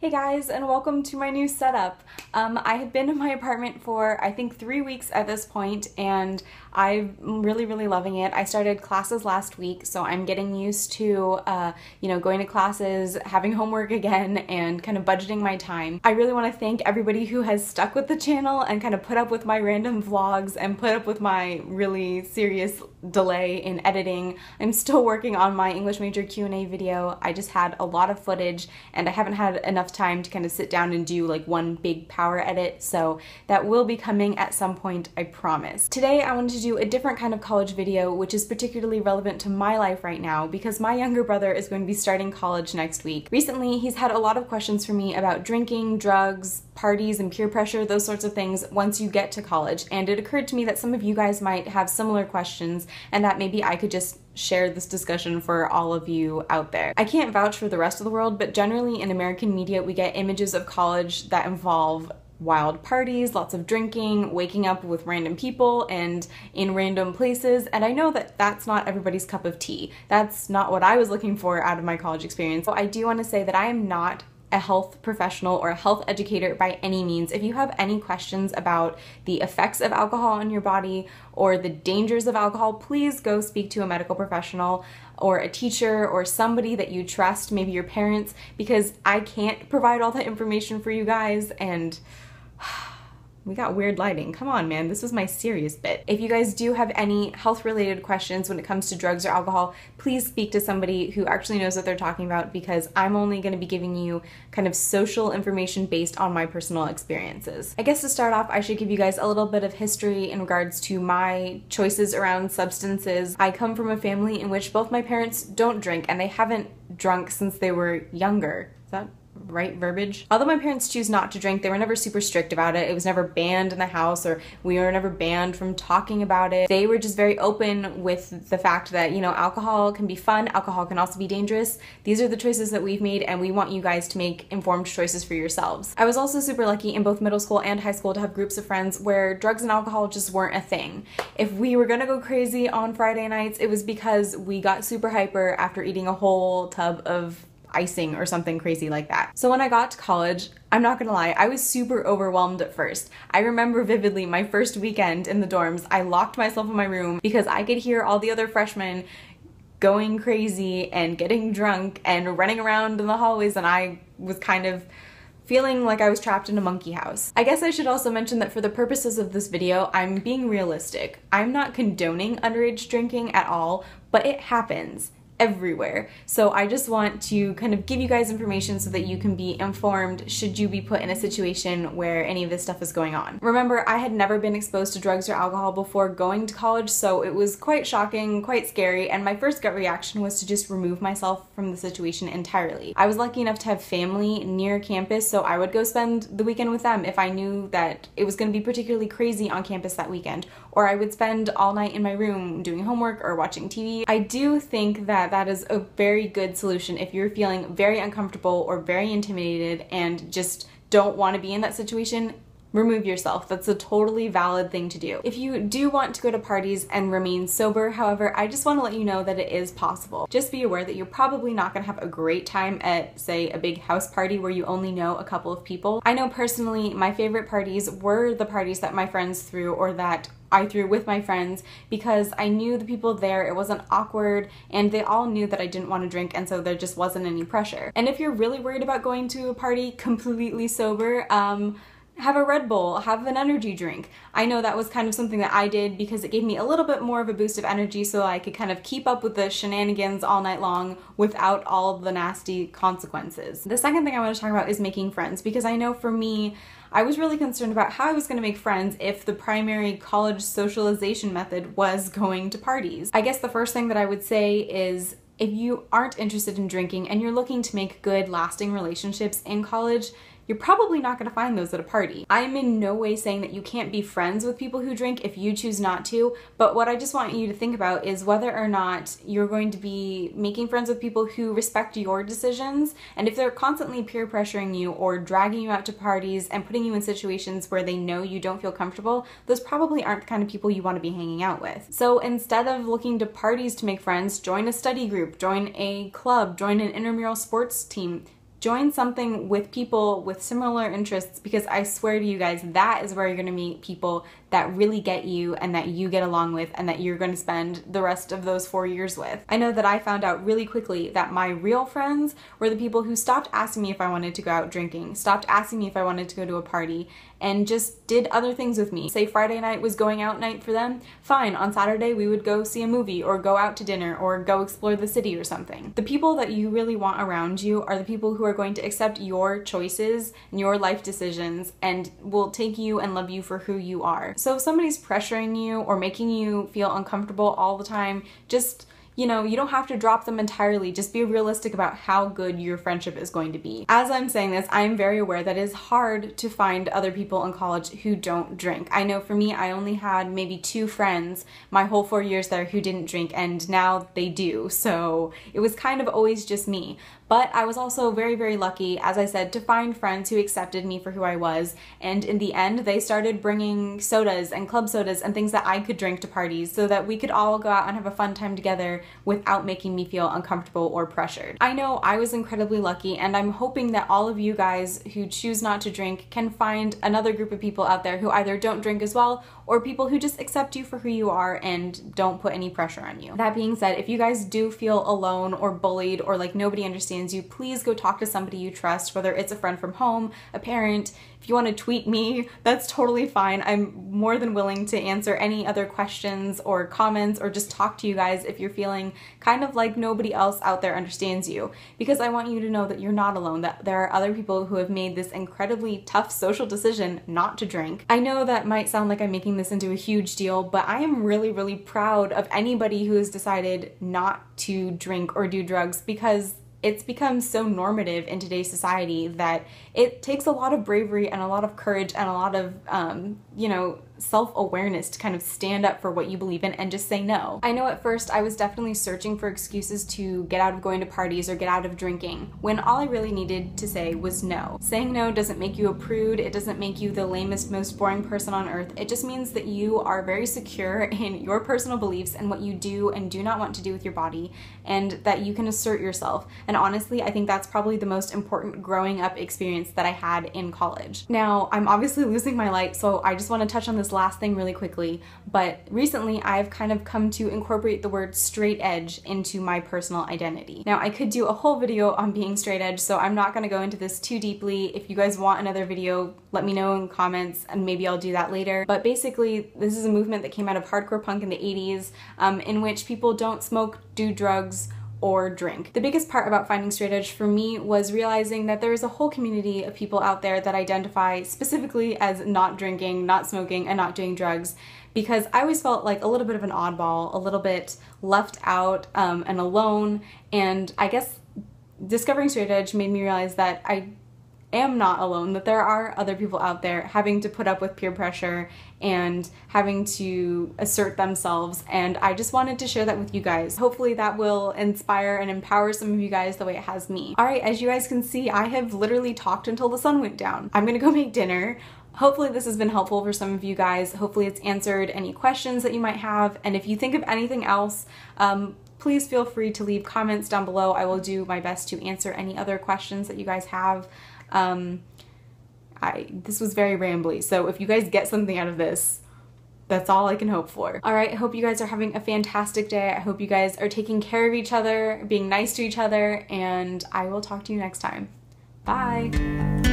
Hey guys, and welcome to my new setup. I have been in my apartment for I think 3 weeks at this point, and I'm really loving it. I started classes last week, so I'm getting used to going to classes, having homework again, and kind of budgeting my time. I really want to thank everybody who has stuck with the channel and kind of put up with my random vlogs and put up with my really serious delay in editing. I'm still working on my English major Q&A video. I just had a lot of footage and I haven't had enough time to kind of sit down and do like one big power edit, so that will be coming at some point, I promise. Today I wanted to do a different kind of college video, which is particularly relevant to my life right now because my younger brother is going to be starting college next week. Recently he's had a lot of questions for me about drinking, drugs, parties, and peer pressure, those sorts of things once you get to college, and it occurred to me that some of you guys might have similar questions and that maybe I could just share this discussion for all of you out there. I can't vouch for the rest of the world, but generally in American media we get images of college that involve wild parties, lots of drinking, waking up with random people and in random places, and I know that that's not everybody's cup of tea. That's not what I was looking for out of my college experience. So I do want to say that I am not a health professional or a health educator by any means. If you have any questions about the effects of alcohol on your body or the dangers of alcohol, please go speak to a medical professional or a teacher or somebody that you trust, maybe your parents, because I can't provide all that information for you guys, and we got weird lighting. Come on, man, this was my serious bit. If you guys do have any health-related questions when it comes to drugs or alcohol, please speak to somebody who actually knows what they're talking about, because I'm only going to be giving you kind of social information based on my personal experiences. I guess to start off, I should give you guys a little bit of history in regards to my choices around substances. I come from a family in which both my parents don't drink, and they haven't drunk since they were younger. Is that right verbiage? Although my parents choose not to drink, they were never super strict about it. It was never banned in the house, or we were never banned from talking about it. They were just very open with the fact that, you know, alcohol can be fun, alcohol can also be dangerous. These are the choices that we've made, and we want you guys to make informed choices for yourselves. I was also super lucky in both middle school and high school to have groups of friends where drugs and alcohol just weren't a thing. If we were gonna go crazy on Friday nights, it was because we got super hyper after eating a whole tub of icing or something crazy like that. So when I got to college, I'm not gonna lie, I was super overwhelmed at first. I remember vividly my first weekend in the dorms. I locked myself in my room because I could hear all the other freshmen going crazy and getting drunk and running around in the hallways, and I was kind of feeling like I was trapped in a monkey house. I guess I should also mention that for the purposes of this video, I'm being realistic. I'm not condoning underage drinking at all, but it happens everywhere. So I just want to kind of give you guys information so that you can be informed should you be put in a situation where any of this stuff is going on. Remember, I had never been exposed to drugs or alcohol before going to college, so it was quite shocking, quite scary, and my first gut reaction was to just remove myself from the situation entirely. I was lucky enough to have family near campus, so I would go spend the weekend with them if I knew that it was going to be particularly crazy on campus that weekend, or I would spend all night in my room doing homework or watching TV. I do think that that is a very good solution if you're feeling very uncomfortable or very intimidated and just don't want to be in that situation. Remove yourself. That's a totally valid thing to do. If you do want to go to parties and remain sober, however, I just want to let you know that it is possible. Just be aware that you're probably not going to have a great time at, say, a big house party where you only know a couple of people. I know personally my favorite parties were the parties that my friends threw or that I threw with my friends, because I knew the people there, it wasn't awkward, and they all knew that I didn't want to drink, and so there just wasn't any pressure. And if you're really worried about going to a party completely sober, have a Red Bull, have an energy drink. I know that was kind of something that I did because it gave me a little bit more of a boost of energy so I could kind of keep up with the shenanigans all night long without all the nasty consequences. The second thing I want to talk about is making friends, because I know for me, I was really concerned about how I was going to make friends if the primary college socialization method was going to parties. I guess the first thing that I would say is, if you aren't interested in drinking and you're looking to make good, lasting relationships in college, you're probably not going to find those at a party. I am in no way saying that you can't be friends with people who drink if you choose not to, but what I just want you to think about is whether or not you're going to be making friends with people who respect your decisions, and if they're constantly peer pressuring you or dragging you out to parties and putting you in situations where they know you don't feel comfortable, those probably aren't the kind of people you want to be hanging out with. So instead of looking to parties to make friends, join a study group, join a club, join an intramural sports team. join something with people with similar interests, because I swear to you guys, that is where you're gonna meet people that really get you and that you get along with and that you're gonna spend the rest of those 4 years with. I know that I found out really quickly that my real friends were the people who stopped asking me if I wanted to go out drinking, stopped asking me if I wanted to go to a party, and just did other things with me. Say Friday night was going out night for them, fine, on Saturday we would go see a movie or go out to dinner or go explore the city or something. The people that you really want around you are the people who are going to accept your choices and your life decisions and will take you and love you for who you are. So if somebody's pressuring you or making you feel uncomfortable all the time, just, you know, you don't have to drop them entirely. Just be realistic about how good your friendship is going to be. As I'm saying this, I'm very aware that it is hard to find other people in college who don't drink. I know for me, I only had maybe 2 friends my whole 4 years there who didn't drink, and now they do. So it was kind of always just me. But I was also very, very lucky, as I said, to find friends who accepted me for who I was. And in the end, they started bringing sodas and club sodas and things that I could drink to parties so that we could all go out and have a fun time together without making me feel uncomfortable or pressured. I know I was incredibly lucky, and I'm hoping that all of you guys who choose not to drink can find another group of people out there who either don't drink as well or people who just accept you for who you are and don't put any pressure on you. That being said, if you guys do feel alone or bullied or like nobody understands you, please go talk to somebody you trust, whether it's a friend from home, a parent. If you want to tweet me, that's totally fine. I'm more than willing to answer any other questions or comments or just talk to you guys if you're feeling kind of like nobody else out there understands you, because I want you to know that you're not alone, that there are other people who have made this incredibly tough social decision not to drink. I know that might sound like I'm making this into a huge deal, but I am really, really proud of anybody who has decided not to drink or do drugs, because it's become so normative in today's society that it takes a lot of bravery and a lot of courage and a lot of, self-awareness to kind of stand up for what you believe in and just say no. I know at first I was definitely searching for excuses to get out of going to parties or get out of drinking, when all I really needed to say was no. Saying no doesn't make you a prude, it doesn't make you the lamest, most boring person on earth. It just means that you are very secure in your personal beliefs and what you do and do not want to do with your body, and that you can assert yourself. And honestly, I think that's probably the most important growing up experience that I had in college. Now, I'm obviously losing my light, so I just want to touch on this last thing really quickly, but recently I've kind of come to incorporate the word straight edge into my personal identity. Now, I could do a whole video on being straight edge, so I'm not going to go into this too deeply. If you guys want another video, let me know in comments and maybe I'll do that later. But basically, this is a movement that came out of hardcore punk in the 80s, in which people don't smoke, do drugs, or drink. The biggest part about finding straight edge for me was realizing that there is a whole community of people out there that identify specifically as not drinking, not smoking, and not doing drugs, because I always felt like a little bit of an oddball, a little bit left out and alone, and I guess discovering straight edge made me realize that I am not alone, that there are other people out there having to put up with peer pressure and having to assert themselves, and I just wanted to share that with you guys. Hopefully that will inspire and empower some of you guys the way it has me. Alright, as you guys can see, I have literally talked until the sun went down. I'm gonna go make dinner. Hopefully this has been helpful for some of you guys. Hopefully it's answered any questions that you might have, and if you think of anything else, please feel free to leave comments down below. I will do my best to answer any other questions that you guys have. This was very rambly, so if you guys get something out of this, that's all I can hope for. Alright, I hope you guys are having a fantastic day. I hope you guys are taking care of each other, being nice to each other, and I will talk to you next time. Bye!